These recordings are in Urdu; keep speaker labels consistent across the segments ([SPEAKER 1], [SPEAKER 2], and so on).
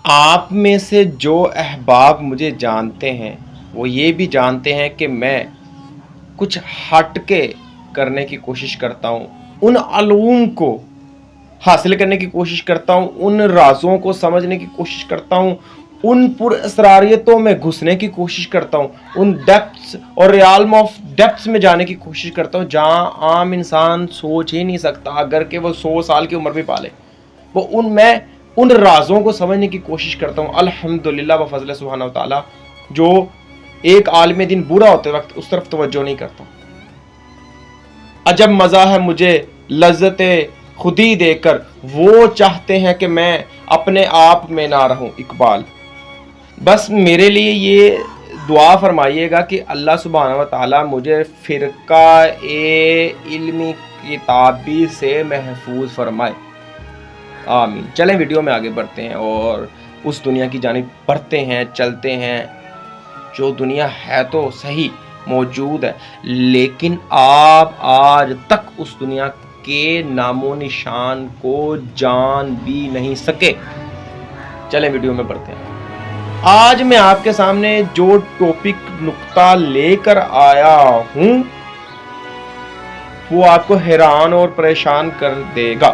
[SPEAKER 1] آپ میں سے جو احباب مجھے جانتے ہیں وہ یہ بھی جانتے ہیں کہ میں کچھ ہٹ کے کرنے کی کوشش کرتا ہوں، ان علوم کو حاصل کرنے کی کوشش کرتا ہوں، ان رازوں کو سمجھنے کی کوشش کرتا ہوں، ان پر اسراریتوں میں گھسنے کی کوشش کرتا ہوں، ان ڈیپتھس اور ریالم آف ڈیپتھس میں جانے کی کوشش کرتا ہوں جہاں عام انسان سوچ ہی نہیں سکتا، اگر کہ وہ 100 سال کی عمر بھی پالے۔ میں ان رازوں کو سمجھنے کی کوشش کرتا ہوں الحمدللہ بفضل سبحانہ و تعالیٰ، جو ایک عالم دین برا ہوتے وقت اس طرف توجہ نہیں کرتا۔ عجب مزہ ہے مجھے لذت خودی دے کر، وہ چاہتے ہیں کہ میں اپنے آپ میں نہ رہوں۔ اقبال۔ بس میرے لیے یہ دعا فرمائیے گا کہ اللہ سبحانہ و تعالیٰ مجھے فرقہ علمی کتابی سے محفوظ فرمائے، آمین۔ چلیں ویڈیو میں آگے بڑھتے ہیں اور اس دنیا کی جانب بڑھتے ہیں، چلتے ہیں جو دنیا ہے تو صحیح موجود ہے، لیکن آپ آج تک اس دنیا کے نام و نشان کو جان بھی نہیں سکے۔ چلیں ویڈیو میں بڑھتے ہیں۔ آج میں آپ کے سامنے جو ٹاپک نقطہ لے کر آیا ہوں وہ آپ کو حیران اور پریشان کر دے گا۔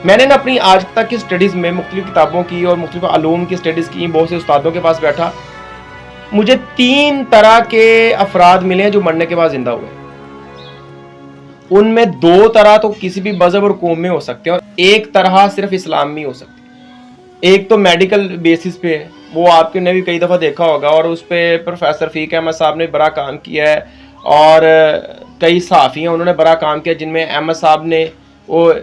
[SPEAKER 1] میں نے اپنی آج تک کی سٹڈیز میں مختلف کتابوں کی اور مختلف علوم کی سٹڈیز کی، بہت سے استادوں کے پاس بیٹھا، مجھے 3 طرح کے افراد ملے ہیں جو مرنے کے بعد زندہ ہوئے۔ ان میں 2 طرح تو کسی بھی مذہب اور قوم میں ہو سکتے ہیں اور ایک طرح صرف اسلام میں ہو سکتی ہے۔ ایک تو میڈیکل بیسس پہ ہے، وہ آپ نے بھی کئی دفعہ دیکھا ہوگا، اور اس پہ پروفیسر فیق احمد صاحب نے بڑا کام کیا ہے، اور کئی صحافی ہیں انہوں نے بڑا کام کیا، جن میں احمد صاحب نے وہ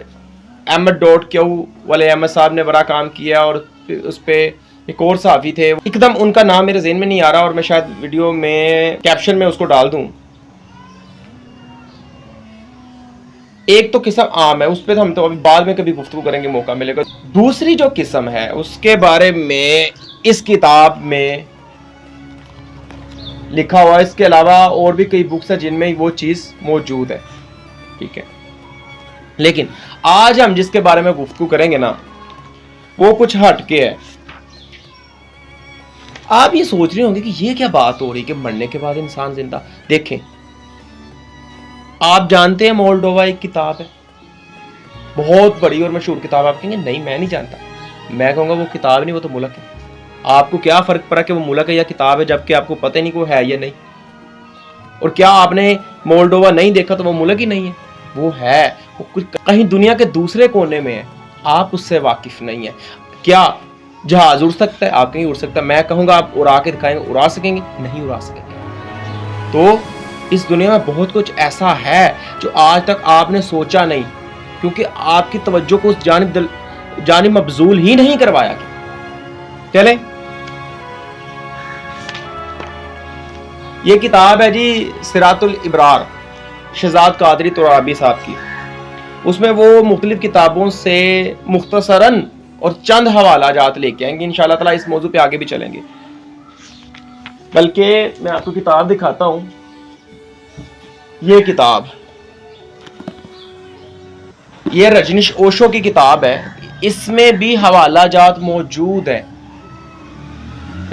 [SPEAKER 1] احمد.کیو والے احمد صاحب نے بڑا کام کیا، اور اس پہ ایک اور صحافی تھے، ایک دم ان کا نام میرے ذہن میں نہیں آ رہا، اور میں شاید ویڈیو میں کیپشن میں اس کو ڈال دوں۔ ایک تو قسم عام ہے، اس پہ ہم تو ابھی بعد میں کبھی گفتگو کریں گے، موقع ملے گا۔ دوسری جو قسم ہے اس کے بارے میں اس کتاب میں لکھا ہوا ہے، اس کے علاوہ اور بھی کئی بکس ہیں جن میں وہ چیز موجود ہے، ٹھیک ہے۔ لیکن آج ہم جس کے بارے میں گفتگو کریں گے نا وہ کچھ ہٹ کے ہے۔ آپ یہ سوچ رہے ہوں گے کہ یہ کیا بات ہو رہی کہ مرنے کے بعد انسان زندہ؟ دیکھیں، آپ جانتے ہیں مولڈووا ایک کتاب ہے، بہت بڑی اور مشہور کتاب۔ آپ کہیں گے نہیں میں نہیں جانتا، میں کہوں گا وہ کتاب نہیں، وہ تو ملک ہے۔ آپ کو کیا فرق پڑا کہ وہ ملک ہے یا کتاب ہے، جبکہ آپ کو پتہ نہیں کہ وہ ہے یا نہیں؟ اور کیا آپ نے مولڈووا نہیں دیکھا تو وہ ملک ہی نہیں ہے؟ وہ ہے، وہ کہیں دنیا کے دوسرے کونے میں ہے، آپ اس سے واقف نہیں ہیں۔ کیا جہاز اڑ سکتا ہے؟ آپ کہیں اڑ سکتا ہے؟ میں کہوں گا آپ اڑا کے دکھائیں گے، اڑا سکیں گے؟ نہیں اڑا سکیں گے۔ تو اس دنیا میں بہت کچھ ایسا ہے جو آج تک آپ نے سوچا نہیں، کیونکہ آپ کی توجہ کو اس جانب مبذول ہی نہیں کروایا گیا۔ چلیں، یہ کتاب ہے جی صراط الابرار، شہزاد قادری ترابی صاحب کی۔ اس میں وہ مختلف کتابوں سے مختصراً اور چند حوالہ جات لے کے آئیں گے، انشاءاللہ تعالیٰ اس موضوع پہ آگے بھی چلیں گے۔ بلکہ میں آپ کو کتاب دکھاتا ہوں، یہ کتاب، یہ رجنیش اوشو کی کتاب ہے، اس میں بھی حوالہ جات موجود ہیں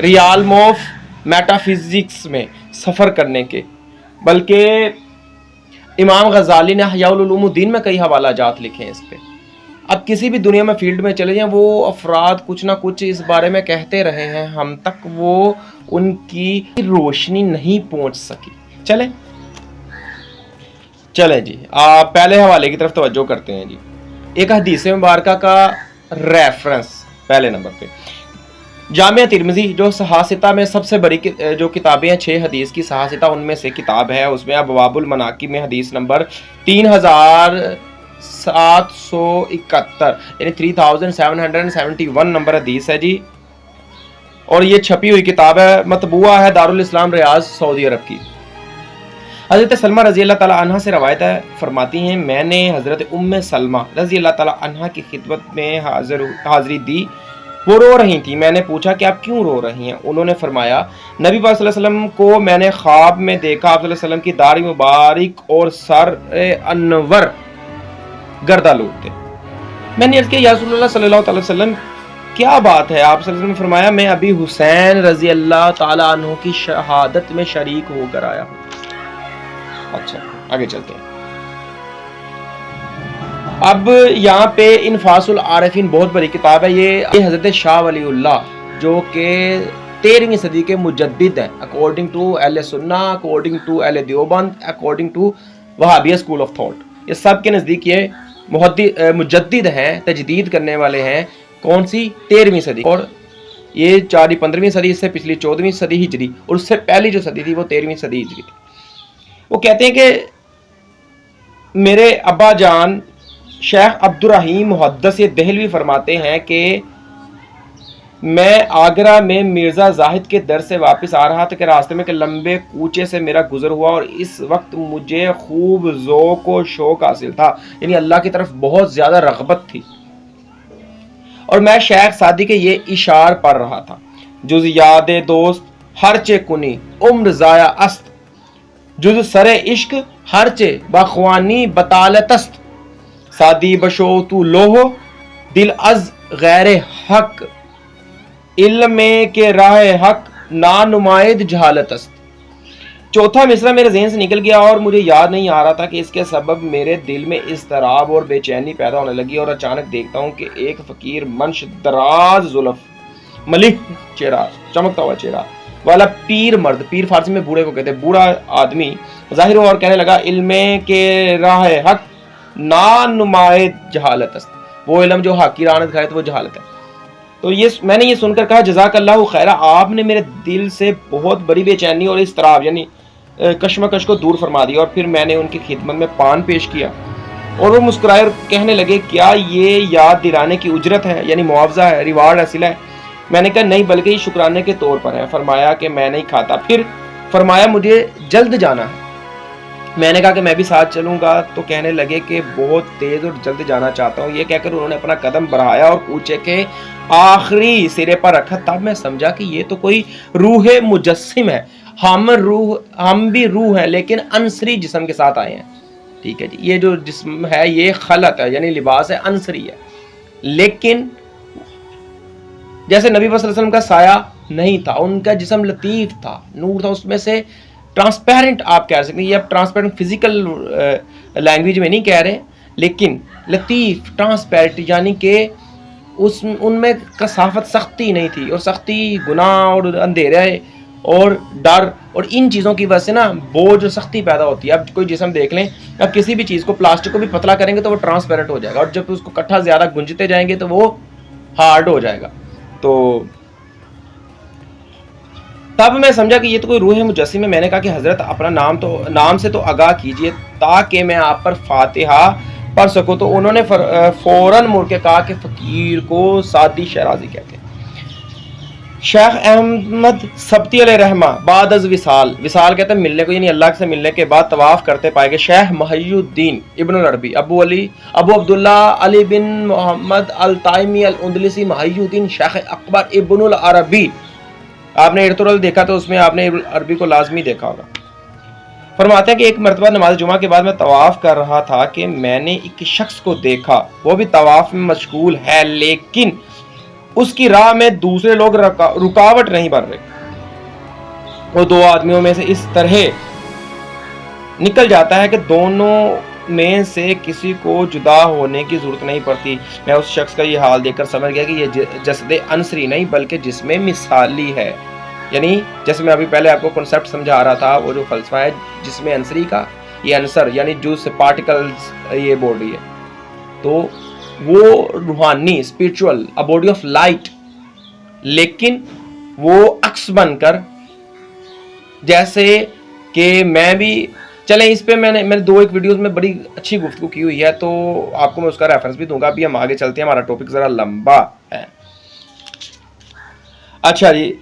[SPEAKER 1] ریالم آف میٹا فزکس میں سفر کرنے کے۔ بلکہ امام غزالی نے احیاء العلوم الدین میں کئی حوالہ جات لکھے ہیں اس پہ۔ اب کسی بھی دنیا میں فیلڈ میں چلے جائیں، وہ افراد کچھ نہ کچھ اس بارے میں کہتے رہے ہیں، ہم تک وہ ان کی روشنی نہیں پہنچ سکی۔ چلیں جی، آپ پہلے حوالے کی طرف توجہ کرتے ہیں جی۔ ایک حدیث مبارکہ کا ریفرنس پہلے نمبر پہ، جامعہ ترمذی جو صحاح میں سب سے بڑی جو کتابیں ہیں، 6 حدیث کی صحاح ان میں سے کتاب ہے، اس میں ابواب المناقب میں حدیث نمبر 3771 یعنی 3771 نمبر حدیث ہے جی، اور یہ چھپی ہوئی کتاب ہے، مطبوعہ ہے دارالاسلام ریاض سعودی عرب کی۔ حضرت سلمہ رضی اللہ تعالیٰ عنہ سے روایت ہے، فرماتی ہیں میں نے حضرت ام سلمہ رضی اللہ تعالیٰ عنہ کی خدمت میں حاضری دی، وہ رو رہی تھی۔ میں نے پوچھا کہ آپ کیوں رو رہی ہیں؟ انہوں نے فرمایا نبی پاک صلی اللہ علیہ وسلم کو میں نے خواب میں دیکھا، آپ صلی اللہ علیہ وسلم کی داڑھی مبارک اور سر انور گردہ لوٹ تھے۔ میں نے عرض کیا یا رسول اللہ صلی اللہ علیہ وسلم کیا بات ہے، آپ صلی اللہ علیہ وسلم نے فرمایا میں ابھی حسین رضی اللہ تعالیٰ عنہ کی شہادت میں شریک ہو کر آیا ہوں۔ اچھا آگے چلتے ہیں۔ اب یہاں پہ انفاس العارفین بہت بڑی کتاب ہے، یہ حضرت شاہ ولی اللہ جو کہ 13ویں صدی کے مجدد ہیں، اکارڈنگ ٹو اہل سنہ، اکارڈنگ ٹو اہل دیوبند، اکارڈنگ ٹو وہابیہ اسکول آف تھاٹ، یہ سب کے نزدیک یہ مجدد ہیں، تجدید کرنے والے ہیں۔ کون سی؟ 13ویں صدی، اور یہ 15ویں صدی، اس سے پچھلی 14ویں صدی ہجری، اور اس سے پہلی جو صدی تھی وہ 13ویں صدی ہجری تھی۔ وہ کہتے ہیں کہ میرے ابا جان شیخ عبد الرحیم محدث دہلوی فرماتے ہیں کہ میں آگرہ میں مرزا زاہد کے در سے واپس آ رہا تھا کہ راستے میں کہ لمبے کوچے سے میرا گزر ہوا، اور اس وقت مجھے خوب ذوق و شوق حاصل تھا، یعنی اللہ کی طرف بہت زیادہ رغبت تھی، اور میں شیخ سعدی کے یہ اشعار پڑھ رہا تھا: جز یاد دوست ہرچے کنی عمر ضائع است، جز سر عشق ہرچے بخوانی بطالت است، سعدی بشو تو لوہو دل از غیر حق، علم کے راہ حق نانمائد جہالت است۔ چوتھا مصرع میرے ذہن سے نکل گیا اور مجھے یاد نہیں آ رہا تھا کہ اس کے سبب میرے دل میں اضطراب اور بے چینی پیدا ہونے لگی، اور اچانک دیکھتا ہوں کہ ایک فقیر منش دراز زلف ملک چہرہ، چمکتا ہوا چہرہ والا پیر مرد، پیر فارسی میں بوڑھے کو کہتے ہیں، بوڑھا آدمی ظاہر ہوا اور کہنے لگا: علم کے راہ حق نانمائد جہالت است، وہ علم جو حق کی راہ نہ دکھائے تو وہ جہالت ہے۔ تو میں نے یہ سن کر کہا: جزاک اللہ خیرہ، آپ نے میرے دل سے بہت بڑی بے چینی اور اضطراب یعنی کشمکش کو دور فرما دیا۔ اور پھر میں نے ان کی خدمت میں پان پیش کیا، اور وہ مسکرائے اور کہنے لگے: کیا یہ یاد دلانے کی اجرت ہے، یعنی معاوضہ ہے، ریوارڈ حاصل ہے؟ میں نے کہا: نہیں، بلکہ یہ شکرانے کے طور پر ہے۔ فرمایا کہ میں نہیں کھاتا۔ پھر فرمایا: مجھے جلد جانا ہے۔ میں نے کہا کہ میں بھی ساتھ چلوں گا، تو کہنے لگے کہ بہت تیز اور جلد جانا چاہتا ہوں۔ یہ کہہ کر انہوں نے اپنا قدم بڑھایا اور کوچے کے آخری سرے پر رکھا۔ تب میں سمجھا کہ یہ تو کوئی روح مجسم ہے، ہم بھی روح ہیں لیکن عنصری جسم کے ساتھ آئے ہیں۔ ٹھیک ہے جی، یہ جو جسم ہے یہ خلط ہے، یعنی لباس ہے، عنصری ہے، لیکن جیسے نبی صلی اللہ علیہ وسلم کا سایہ نہیں تھا، ان کا جسم لطیف تھا، نور تھا اس میں سے، ٹرانسپیرنٹ آپ کہہ سکتے ہیں۔ یہ اب ٹرانسپیرنٹ فزیکل لینگویج میں نہیں کہہ رہے، لیکن لطیف ٹرانسپیرنٹ، یعنی کہ ان میں کثافت، سختی نہیں تھی، اور سختی گناہ اور اندھیرے اور ڈر اور ان چیزوں کی وجہ سے نا بوجھ اور سختی پیدا ہوتی ہے۔ اب کوئی جسم دیکھ لیں، اب کسی بھی چیز کو، پلاسٹک کو بھی پتلا کریں گے تو وہ ٹرانسپیرنٹ ہو جائے گا، اور جب اس کو کٹھا زیادہ گنجتے جائیں گے تو وہ ہارڈ ہو جائے گا۔ تو تب میں سمجھا کہ یہ تو کوئی روح مجسم ہے۔ میں نے کہا کہ حضرت اپنا نام سے تو آگاہ کیجئے تاکہ میں آپ پر فاتحہ پڑھ سکوں۔ تو انہوں نے فوراً مڑ کے کہا کہ فقیر کو سعدی شیرازی کہتے ہیں۔ شیخ احمد سبتی علیہ رحمہ بعد از وصال کہتے ہیں ملنے کو، یعنی اللہ سے ملنے کے بعد طواف کرتے پائے گئے۔ شیخ محی الدین ابن العربی ابو عبداللہ علی بن محمد الطائمی الاندلسی محی الدین شیخ اکبر ابن العربی، آپ نے ارطغرل دیکھا تو اس میں آپ نے عربی کو لازمی دیکھا ہوگا۔ فرماتے ہیں کہ ایک مرتبہ نماز جمعہ کے بعد میں طواف کر رہا تھا کہ میں نے ایک شخص کو دیکھا، وہ بھی طواف میں مشغول ہے، لیکن اس کی راہ میں دوسرے لوگ رکاوٹ نہیں بن رہے۔ وہ دو آدمیوں میں سے اس طرح نکل جاتا ہے کہ دونوں میں سے کسی کو جدا ہونے کی ضرورت نہیں پڑتی۔ میں اس شخص کا یہ حال دیکھ کر سمجھ گیا کہ یہ جسد عنصری نہیں بلکہ جسم مثالی ہے، یعنی جیسے میں ابھی پہلے آپ کو کنسیپٹ سمجھا رہا تھا، وہ جو فلسفہ ہے جسم عنصری کا، یہ عنصر یعنی جز پارٹیکلز، یہ باڈی ہے، تو وہ روحانی اسپرچول باڈی آف لائٹ، لیکن وہ عکس بن کر، جیسے کہ میں بھی چلیں اس پہ میں نے دو ایک ویڈیوز میں بڑی اچھی گفتگو کی ہوئی ہے، تو آپ کو میں اس کا ریفرنس بھی دوں گا۔ ابھی ہم آگے چلتے ہیں، ہمارا ٹاپک ذرا لمبا ہے۔ اچھا جی،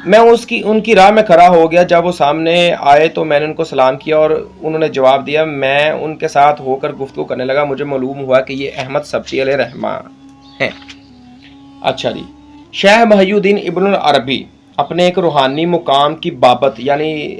[SPEAKER 1] میں ان کی راہ میں کھڑا ہو گیا۔ جب وہ سامنے آئے تو میں نے ان کو سلام کیا اور انہوں نے جواب دیا۔ میں ان کے ساتھ ہو کر گفتگو کرنے لگا، مجھے معلوم ہوا کہ یہ احمد سبتی علیہ رحمہ ہیں۔ اچھا جی، شیخ محی الدین ابن العربی اپنے ایک روحانی مقام کی بابت، یعنی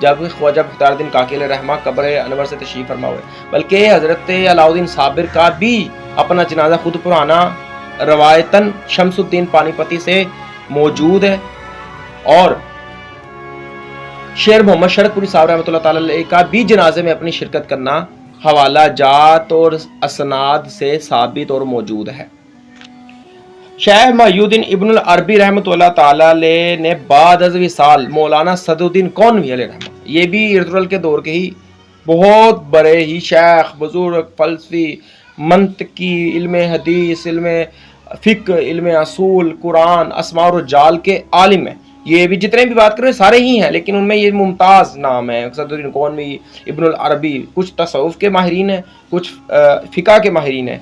[SPEAKER 1] جب خواجہ بختیار الدین کاکی علیہ رحمہ قبر انور سے تشریف فرما ہوئے، بلکہ حضرت علاؤدین صابر کا بھی اپنا جنازہ خود پڑھانا روایتاً شمس الدین پانی پتی سے موجود ہے، اور شیر محمد شرک پوری صاحب رحمۃ اللہ تعالی علیہ کا بھی جنازے میں اپنی شرکت کرنا حوالہ جات اور اسناد سے ثابت اور موجود ہے۔ شیخ محی الدین ابن العربی رحمۃ اللہ تعالی علیہ نے بعد از وصال مولانا صدر الدین کونوی علیہ رحمہ، یہ بھی ارطغرل کے دور کے ہی بہت بڑے ہی شیخ، بزرگ، فلسفی، منطقی، علم حدیث، علم فقہ، علم اصول، قرآن، اسماء و رجال کے عالم ہیں۔ یہ بھی جتنے بھی بات کریں سارے ہی ہیں، لیکن ان میں یہ ممتاز نام ہے صدر الدین کونوی، ابن العربی۔ کچھ تصوف کے ماہرین ہیں، کچھ فقہ کے ماہرین ہیں۔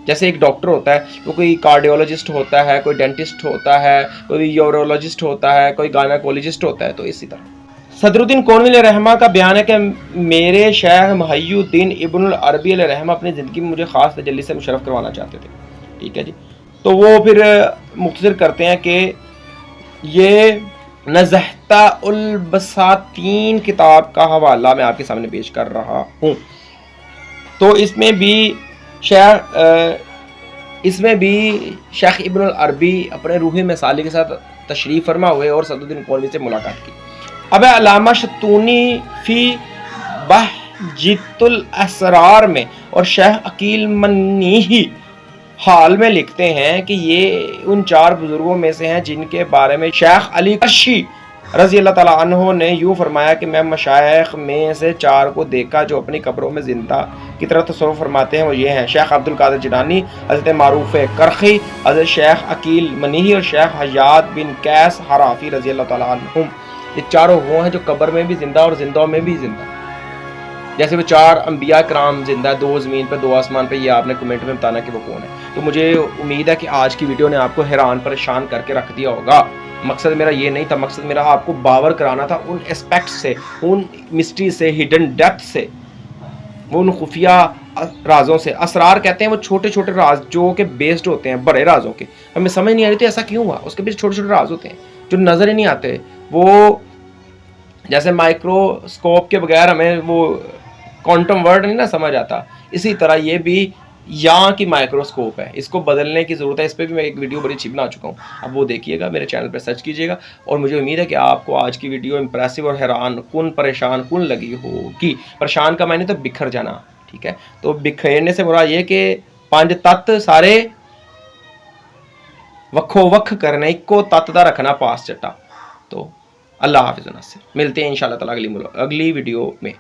[SPEAKER 1] جیسے ایک ڈاکٹر ہوتا ہے، وہ کوئی کارڈیولوجسٹ ہوتا ہے، کوئی ڈینٹسٹ ہوتا ہے، کوئی یورولوجسٹ ہوتا ہے، کوئی گائناکولوجسٹ ہوتا ہے، تو اسی طرح صدر الدین کونوی علیہ رحمہ کا بیان ہے کہ میرے شیخ محی الدین ابن العربی علیہ رحمہ اپنی زندگی میں مجھے خاص تجلی سے مشرف کروانا چاہتے تھے۔ ٹھیک ہے جی، تو وہ پھر مختصر کرتے ہیں کہ یہ نزہتہ البساتین کتاب کا حوالہ میں آپ کے سامنے پیش کر رہا ہوں۔ تو اس میں بھی شیخ ابن العربی اپنے روح مثالی کے ساتھ تشریف فرما ہوئے اور صدر الدین کونوی سے ملاقات کی۔ اب علامہ شتونی فی بہجت الاسرار میں اور شیخ عقیل منیہی حال میں لکھتے ہیں کہ یہ ان 4 بزرگوں میں سے ہیں جن کے بارے میں شیخ علی کرشی رضی اللہ تعالیٰ عنہ نے یوں فرمایا کہ میں مشائخ میں سے 4 کو دیکھا جو اپنی قبروں میں زندہ کی طرح تصوف فرماتے ہیں، وہ یہ ہیں: شیخ عبد القادر جیلانی، حضرت معروف کرخی، حضرت شیخ عقیل منیہی اور شیخ حیات بن قیس حرافی رضی اللہ تعالیٰ عنہم۔ یہ 4 وہ ہیں جو قبر میں بھی زندہ اور زندوں میں بھی زندہ، جیسے وہ 4 انبیاء کرام زندہ، 2 زمین پہ 2 آسمان پہ، یہ آپ نے کمنٹ میں بتانا کہ وہ کون ہے۔ تو مجھے امید ہے کہ آج کی ویڈیو نے آپ کو حیران پریشان کر کے رکھ دیا ہوگا۔ مقصد میرا یہ نہیں تھا، مقصد میرا آپ کو باور کرانا تھا ان اسپیکٹ سے، ان مسٹری سے، ہڈن ڈیپتھ سے، ان خفیہ رازوں سے۔ اسرار کہتے ہیں وہ چھوٹے چھوٹے راز جو کہ بیسڈ ہوتے ہیں بڑے رازوں کے، ہمیں سمجھ نہیں آ رہی تھی ایسا کیوں ہوا، اس کے پیچھے چھوٹے چھوٹے راز ہوتے ہیں جو نظر ہی نہیں آتے۔ وہ جیسے مائکروسکوپ کے بغیر ہمیں وہ کوانٹم ورڈ نہیں نا سمجھ آتا، اسی طرح یہ بھی یہاں کی مائکروسکوپ ہے، اس کو بدلنے کی ضرورت ہے۔ اس پہ بھی میں ایک ویڈیو بڑی اچھی بنا چکا ہوں، اب وہ دیکھیے گا، میرے چینل پہ سرچ کیجیے گا، اور مجھے امید ہے کہ آپ کو آج کی ویڈیو امپریسو اور حیران کن، پریشان کن لگی ہوگی۔ پریشان کا معنی تو بکھر جانا، ٹھیک ہے؟ تو بکھیرنے سے مراد یہ کہ 5 تت سارے وکھو وکھ کرنے، کو تت دا رکھنا پاس چٹا۔ تو اللہ حافظ، ملتے ہیں انشاءاللہ تعالی اگلی ویڈیو میں۔